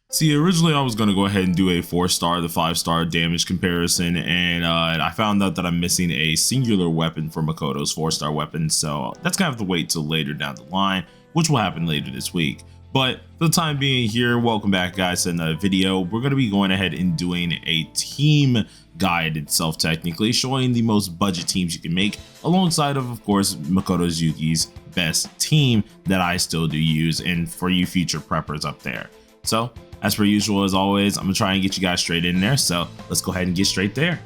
See, originally I was going to go ahead and do a 4-star to 5-star damage comparison, and I found out that I'm missing a singular weapon for Makoto's 4-star weapon, so that's going to have to wait till later down the line, which will happen later this week. But for the time being here, welcome back guys to another video. We're going to be going ahead and doing a team guide itself, technically, showing the most budget teams you can make, alongside of course, Makoto Yuki'S best team that I still do use, and for you future preppers up there. So, as per usual, as always, I'm gonna try and get you guys straight in there, so let's go ahead and get straight there.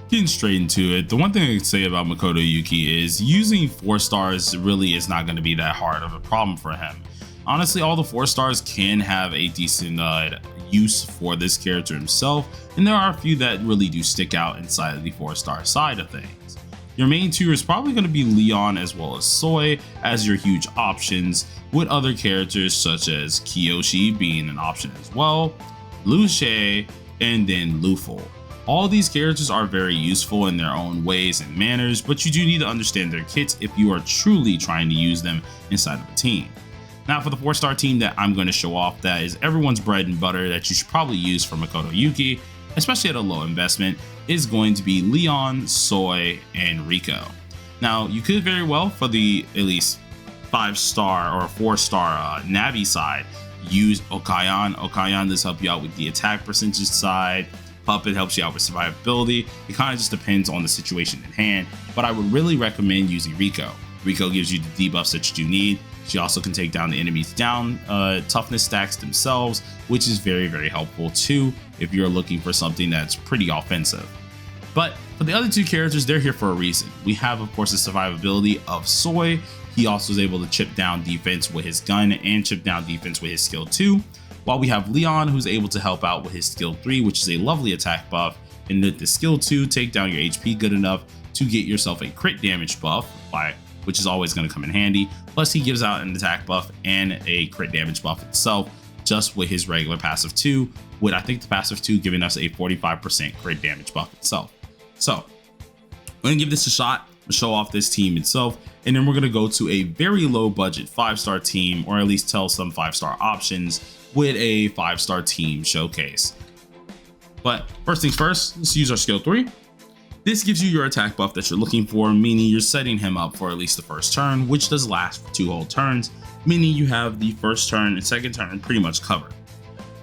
Getting straight into it, the one thing I can say about Makoto Yuki is using 4 stars really is not going to be that hard of a problem for him. Honestly, all the 4 stars can have a decent use for this character himself, and there are a few that really do stick out inside of the 4-star side of things. Your main 2 is probably going to be Leon as well as Soy as your huge options, with other characters such as Kiyoshi being an option as well, Lucia, and then Luful. All these characters are very useful in their own ways and manners, but you do need to understand their kits if you are truly trying to use them inside of a team. Now for the 4-star team that I'm going to show off, that is everyone's bread and butter that you should probably use for Makoto Yuki, especially at a low investment, is going to be Leon, Soy, and Rico. Now you could very well, for the at least 5-star or 4-star Navi side, use Okayan. Okayan does help you out with the attack percentage side. Puppet helps you out with survivability. It kind of just depends on the situation at hand, but I would really recommend using Rico. Rico gives you the debuffs that you do need. She also can take down the enemies down toughness stacks themselves, which is very, very helpful too if you're looking for something that's pretty offensive. But for the other 2 characters, they're here for a reason. We have, of course, the survivability of Soy. He also is able to chip down defense with his gun and chip down defense with his skill 2. While we have Leon, who's able to help out with his skill 3, which is a lovely attack buff, and with the skill 2, take down your HP good enough to get yourself a crit damage buff, which is always going to come in handy. Plus he gives out an attack buff and a crit damage buff itself, just with his regular passive 2, with I think the passive 2 giving us a 45% crit damage buff itself. So we're going to give this a shot, show off this team itself, and then we're going to go to a very low budget 5-star team, or at least tell some 5-star options with a 5-star team showcase. But first things first, let's use our skill 3. This gives you your attack buff that you're looking for, meaning you're setting him up for at least the first turn, which does last for 2 whole turns, meaning you have the first turn and second turn pretty much covered.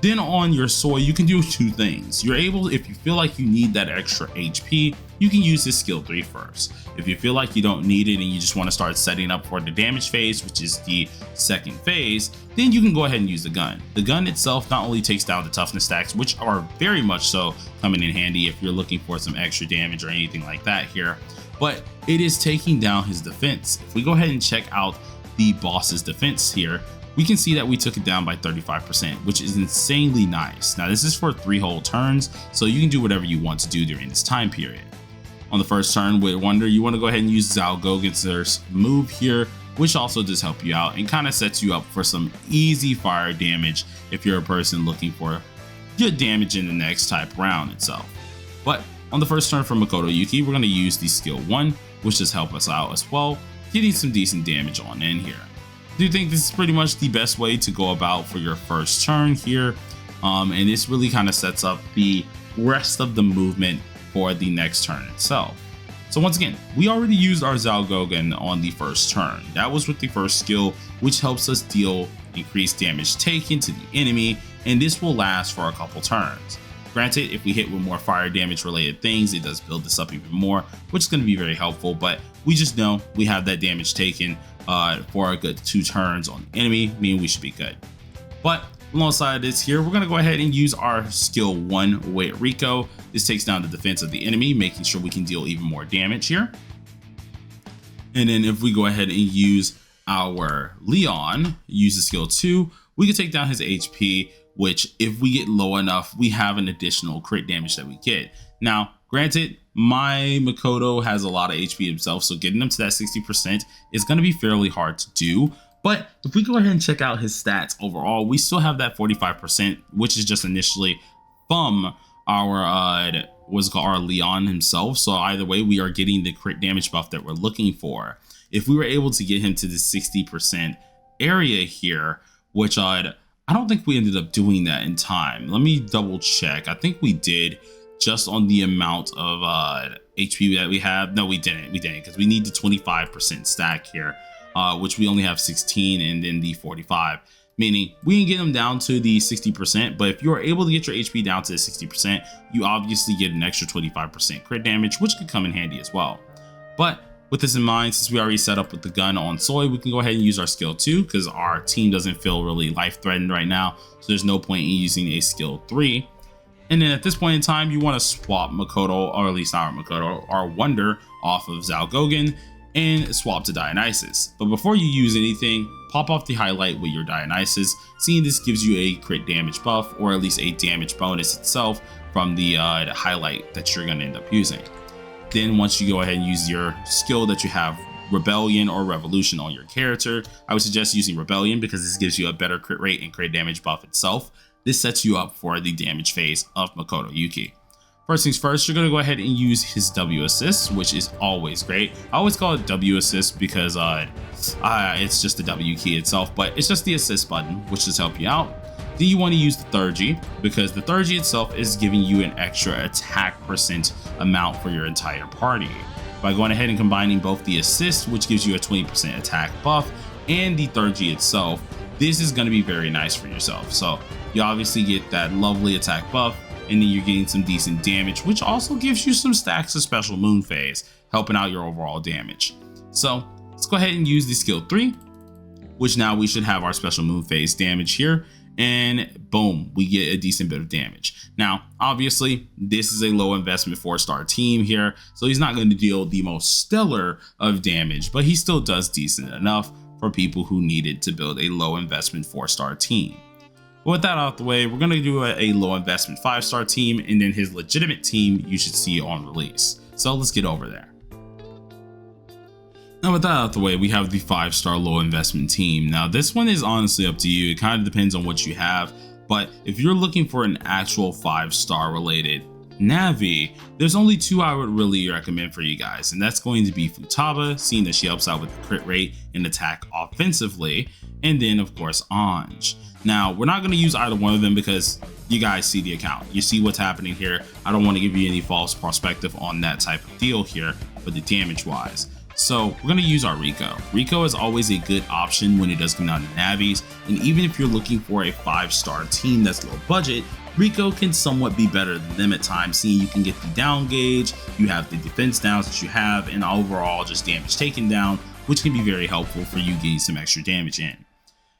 Then on your Soy, you can do 2 things. You're able, if you feel like you need that extra HP, you can use this skill 3 first. If you feel like you don't need it and you just want to start setting up for the damage phase, which is the second phase, then you can go ahead and use the gun. The gun itself not only takes down the toughness stacks, which are very much so coming in handy if you're looking for some extra damage or anything like that here, but it is taking down his defense. If we go ahead and check out the boss's defense here, we can see that we took it down by 35%, which is insanely nice. Now this is for 3 whole turns, so you can do whatever you want to do during this time period. On the first turn with Wonder, you want to go ahead and use Zhao Gogen's move here, which also does help you out and kind of sets you up for some easy fire damage if you're a person looking for good damage in the next type round itself. But on the first turn for Makoto Yuki, we're going to use the skill 1, which does help us out as well, getting some decent damage on in here. I do think this is pretty much the best way to go about for your first turn here, and this really kind of sets up the rest of the movement for the next turn itself. So once again, we already used our Zhao Gogen on the first turn. That was with the first skill, which helps us deal increased damage taken to the enemy, and this will last for a couple turns. Granted, if we hit with more fire damage related things, it does build this up even more, which is going to be very helpful, but we just know we have that damage taken for a good 2 turns on the enemy, meaning we should be good. But alongside this here, we're going to go ahead and use our skill 1 with Rico. This takes down the defense of the enemy, making sure we can deal even more damage here. And then if we go ahead and use our Leon, use the skill 2, we can take down his HP, which if we get low enough, we have an additional crit damage that we get. Now, granted, my Makoto has a lot of HP himself, so getting him to that 60% is going to be fairly hard to do. But if we go ahead and check out his stats overall, we still have that 45%, which is just initially from our our Leon himself. So either way, we are getting the crit damage buff that we're looking for. If we were able to get him to the 60% area here, which I I don't think we ended up doing that in time. Let me double check. I think we did, just on the amount of HP that we have. No, we didn't because we need the 25% stack here, which we only have 16 and then the 45, meaning we can get them down to the 60%. But if you're able to get your HP down to the 60%, you obviously get an extra 25% crit damage, which could come in handy as well. But with this in mind, since we already set up with the gun on Soy, we can go ahead and use our skill 2 because our team doesn't feel really life threatened right now. So there's no point in using a skill 3. And then at this point in time, you want to swap Makoto, or at least not Makoto, our Wonder off of Zalgogan and swap to Dionysus. But before you use anything, pop off the highlight with your Dionysus, seeing this gives you a crit damage buff, or at least a damage bonus itself from the highlight that you're going to end up using. Then once you go ahead and use your skill that you have, Rebellion or Revolution on your character, I would suggest using Rebellion because this gives you a better crit rate and crit damage buff itself. This sets you up for the damage phase of Makoto Yuki. First things first, you're going to go ahead and use his W assist, which is always great. I always call it W assist because it's just the W key itself, but it's just the assist button, which does help you out. Then you want to use the third G because the third G itself is giving you an extra attack % amount for your entire party. By going ahead and combining both the assist, which gives you a 20% attack buff, and the third G itself, this is going to be very nice for yourself. So you obviously get that lovely attack buff, and then you're getting some decent damage, which also gives you some stacks of special moon phase, helping out your overall damage. So let's go ahead and use the skill 3, which now we should have our special moon phase damage here. And boom, we get a decent bit of damage. Now, obviously, this is a low investment 4-star team here, so he's not going to deal the most stellar of damage, but he still does decent enough for people who needed to build a low investment 4-star team. But with that out of the way, we're going to do a low investment 5-star team, and then his legitimate team you should see on release. So let's get over there. Now with that out of the way, we have the 5-star low investment team. Now this one is honestly up to you. It kind of depends on what you have, but if you're looking for an actual 5-star related Navi, there's only 2 I would really recommend for you guys, and that's going to be Futaba, seeing that she helps out with the crit rate and attack offensively, and then of course Anj. Now we're not going to use either one of them because you guys see the account, you see what's happening here. I don't want to give you any false perspective on that type of deal here for the damage wise. So we're going to use our Rico. Rico is always a good option when it does come down to Navis, and even if you're looking for a 5-star team that's low budget, Rico can somewhat be better than them at times, seeing you can get the down gauge, you have the defense downs that you have, and overall just damage taken down, which can be very helpful for you getting some extra damage in.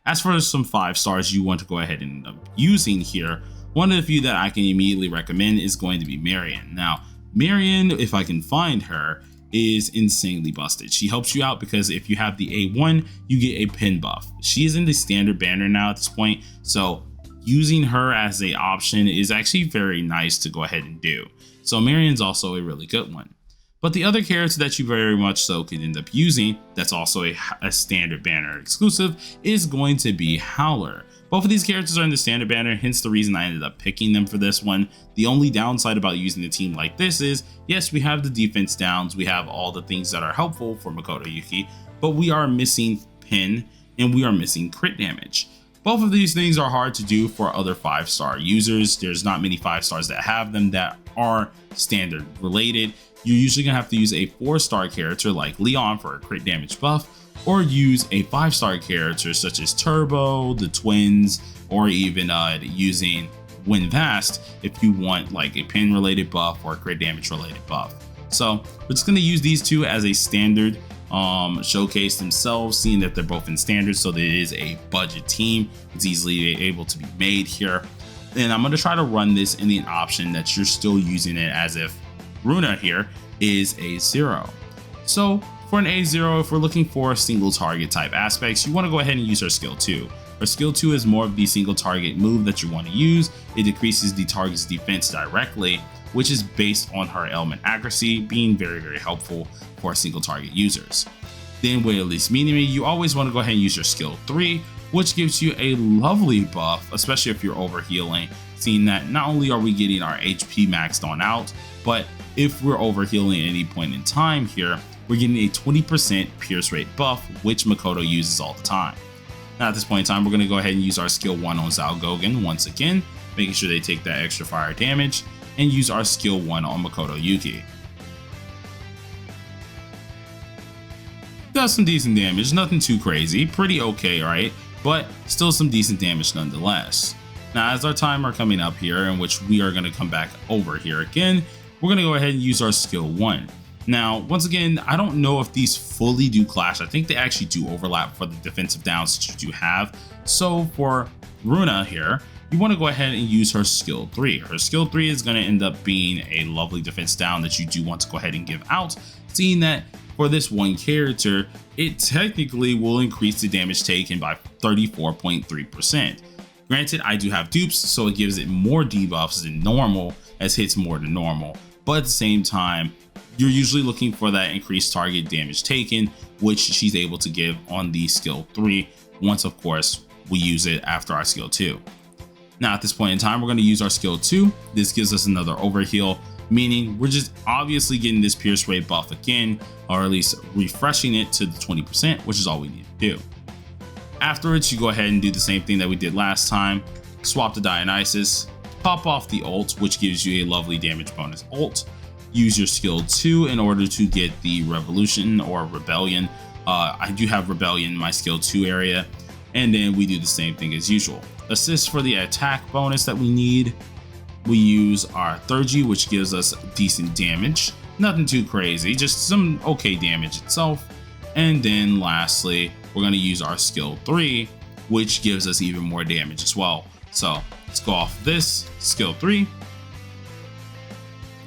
As for some 5-stars you want to go ahead and end up using here, one of the few that I can immediately recommend is going to be Marion. Now, Marion, if I can find her, is insanely busted. She helps you out because if you have the A1, you get a pin buff. She is in the standard banner now at this point, so using her as an option is actually very nice to go ahead and do. So Marion's also a really good one. But the other character that you very much so can end up using, that's also a standard banner exclusive, is going to be Howler. Both of these characters are in the standard banner, hence the reason I ended up picking them for this one. The only downside about using a team like this is, yes, we have the defense downs, we have all the things that are helpful for Makoto Yuki, but we are missing pin and we are missing crit damage. Both of these things are hard to do for other 5-star users. There's not many 5-stars that have them that are standard related. You're usually gonna have to use a 4-star character like Leon for a crit damage buff, or use a 5-star character such as Turbo, the Twins, or even using Winvast if you want like a pin related buff or a crit damage related buff. So we're just going to use these two as a standard showcase themselves, seeing that they're both in standard, so that it is a budget team. It's easily able to be made here. And I'm going to try to run this in the option that you're still using it as if Runa here is a 0. So for an A0, if we're looking for single target type aspects, you want to go ahead and use our skill 2. Our skill 2 is more of the single target move that you want to use. It decreases the target's defense directly, which is based on her element accuracy, being very, very helpful for single target users. Then with at least meaning me, you always want to go ahead and use your skill 3, which gives you a lovely buff, especially if you're overhealing, seeing that not only are we getting our HP maxed on out, but if we're overhealing at any point in time here, we're getting a 20% pierce rate buff, which Makoto uses all the time. Now at this point in time, we're going to go ahead and use our skill 1 on Gogen once again, making sure they take that extra fire damage, and use our skill 1 on Makoto Yuki. Does some decent damage, nothing too crazy, pretty okay, right? But still some decent damage nonetheless. Now as our timer coming up here, in which we are going to come back over here again, we're going to go ahead and use our skill 1. Now, once again, I don't know if these fully do clash. I think they actually do overlap for the defensive downs that you do have. So for Runa here, you want to go ahead and use her skill 3. Her skill 3 is going to end up being a lovely defense down that you do want to go ahead and give out, seeing that for this one character, it technically will increase the damage taken by 34.3%. Granted, I do have dupes, so it gives it more debuffs than normal, as hits more than normal, but at the same time, you're usually looking for that increased target damage taken, which she's able to give on the skill 3, once of course we use it after our skill 2. Now at this point in time, we're going to use our skill 2. This gives us another overheal, meaning we're just obviously getting this pierce rate buff again, or at least refreshing it to the 20%, which is all we need to do. Afterwards, you go ahead and do the same thing that we did last time, swap to Dionysus, pop off the ult, which gives you a lovely damage bonus ult. Use your skill 2 in order to get the revolution or rebellion. I do have rebellion in my skill 2 area, and then we do the same thing as usual. Assist for the attack bonus that we need. We use our Thurgy, which gives us decent damage. Nothing too crazy, just some okay damage itself. And then lastly, we're going to use our skill 3, which gives us even more damage as well. So let's go off this skill 3,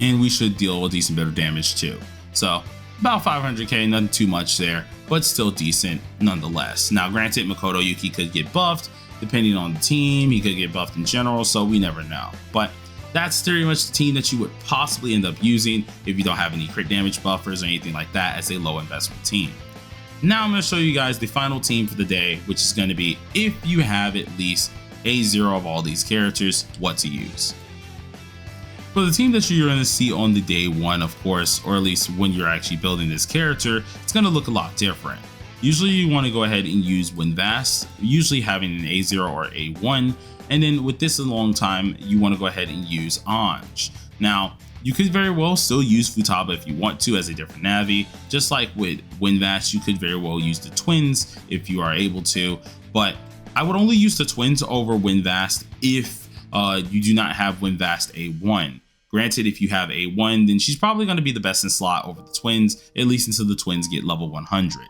and we should deal a decent bit of damage too. So about 500k, nothing too much there, but still decent nonetheless. Now granted, Makoto Yuki could get buffed depending on the team, he could get buffed in general, so we never know. But that's pretty much the team that you would possibly end up using if you don't have any crit damage buffers or anything like that as a low investment team. Now I'm going to show you guys the final team for the day, which is going to be if you have at least a 0 of all these characters, what to use. For the team that you're going to see on the day 1, of course, or at least when you're actually building this character, it's going to look a lot different. Usually you want to go ahead and use Winvast, usually having an A0 or A1, and then with this a long time, you want to go ahead and use Anj. Now, you could very well still use Futaba if you want to as a different Navi. Just like with Winvast, you could very well use the twins if you are able to, but I would only use the twins over Winvast if you do not have Winvast A1. Granted, if you have A1, then she's probably going to be the best in slot over the twins, at least until the twins get level 100.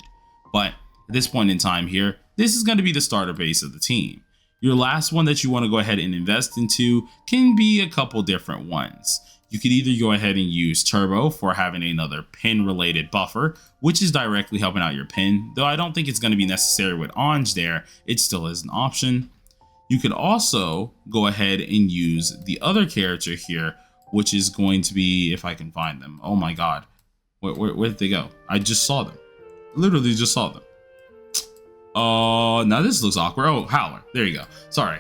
But at this point in time here, this is going to be the starter base of the team. Your last one that you want to go ahead and invest into can be a couple different ones. You could either go ahead and use Turbo for having another pin related buffer, which is directly helping out your pin, though I don't think it's going to be necessary with Anj there, it still is an option. You could also go ahead and use the other character here, which is going to be, if I can find them. Oh my god, where did they go? I just saw them, literally just saw them. Now this looks awkward. Oh, Howler, there you go, sorry.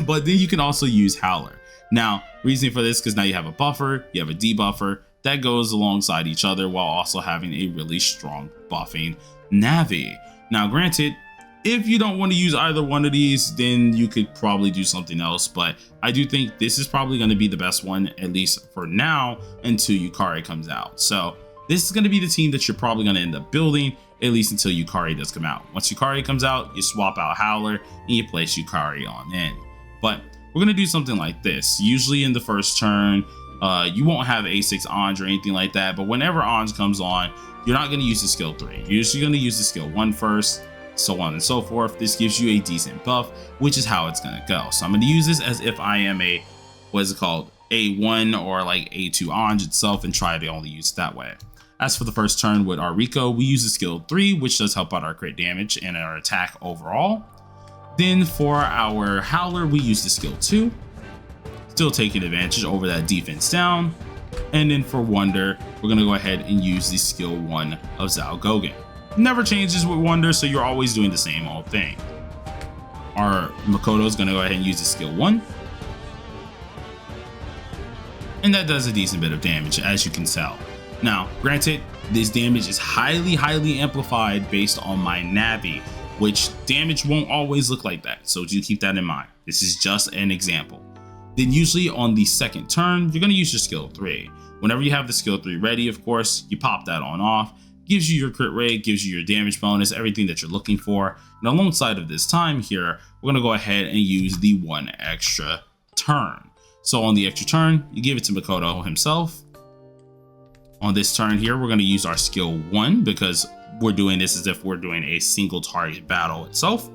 But then you can also use Howler. Now, reasoning for this, because now you have a buffer, you have a debuffer that goes alongside each other while also having a really strong buffing Navi. Now granted, if you don't want to use either one of these, then you could probably do something else, but I do think this is probably going to be the best one, at least for now, until Yukari comes out. So this is going to be the team that you're probably going to end up building, at least until Yukari does come out. Once Yukari comes out, you swap out Howler and you place Yukari on in. But we're going to do something like this. Usually in the first turn, you won't have A6 Anj or anything like that, but whenever Anj comes on, you're not going to use the skill 3. You're usually going to use the skill 1 first, so on and so forth. This gives you a decent buff, which is how it's going to go. So I'm going to use this as if I am a, what is it called, A1 or like A2 Anj itself, and try to only use it that way. As for the first turn with our Rico, we use the skill 3, which does help out our crit damage and our attack overall. Then for our Howler, we use the skill 2, still taking advantage over that defense down. And then for Wonder, we're going to go ahead and use the skill 1 of Gogen. Never changes with Wonder, so you're always doing the same old thing. Our Makoto is going to go ahead and use the skill 1. And that does a decent bit of damage, as you can tell. Now, granted, this damage is highly amplified based on my Navi. which damage won't always look like that. So do keep that in mind. This is just an example. Then usually on the second turn, you're going to use your skill 3. Whenever you have the skill 3 ready, of course, you pop that on off. Gives you your crit rate, gives you your damage bonus, everything that you're looking for. And alongside of this time here, we're going to go ahead and use the 1 extra turn. So on the extra turn, you give it to Makoto himself. On this turn here, we're going to use our skill 1 because we're doing this as if we're doing a single target battle itself.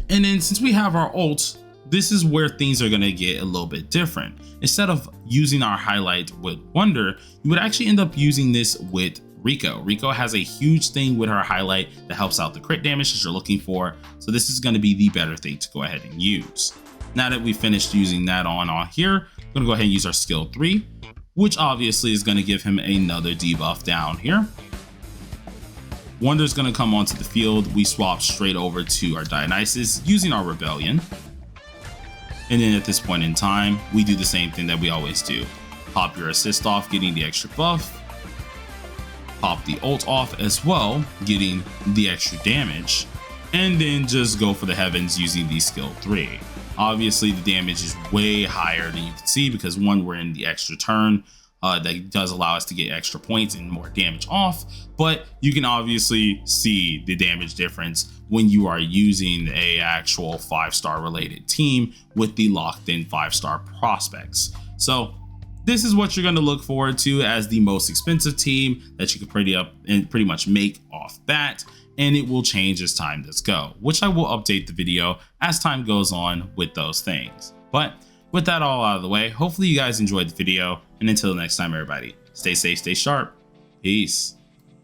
And then since we have our ult, this is where things are going to get a little bit different. Instead of using our highlight with Wonder, you would actually end up using this with Rico. Rico has a huge thing with her highlight that helps out the crit damage that you're looking for. So this is going to be the better thing to go ahead and use. Now that we finished using that on here, we're going to go ahead and use our skill 3, which obviously is going to give him another debuff down here. Wonder's going to come onto the field. We swap straight over to our Dionysus using our Rebellion. And then at this point in time, we do the same thing that we always do. Pop your assist off, getting the extra buff. Pop the ult off as well, getting the extra damage. And then just go for the heavens using the skill 3. Obviously, the damage is way higher than you can see because one, we're in the extra turn. That does allow us to get extra points and more damage off, but you can obviously see the damage difference when you are using a actual 5-star related team with the locked in 5-star prospects. So this is what you're going to look forward to as the most expensive team that you can pretty much make off bat, and it will change as time does go, which I will update the video as time goes on with those things. But with that all out of the way, hopefully you guys enjoyed the video, and until next time everybody, stay safe, stay sharp, peace.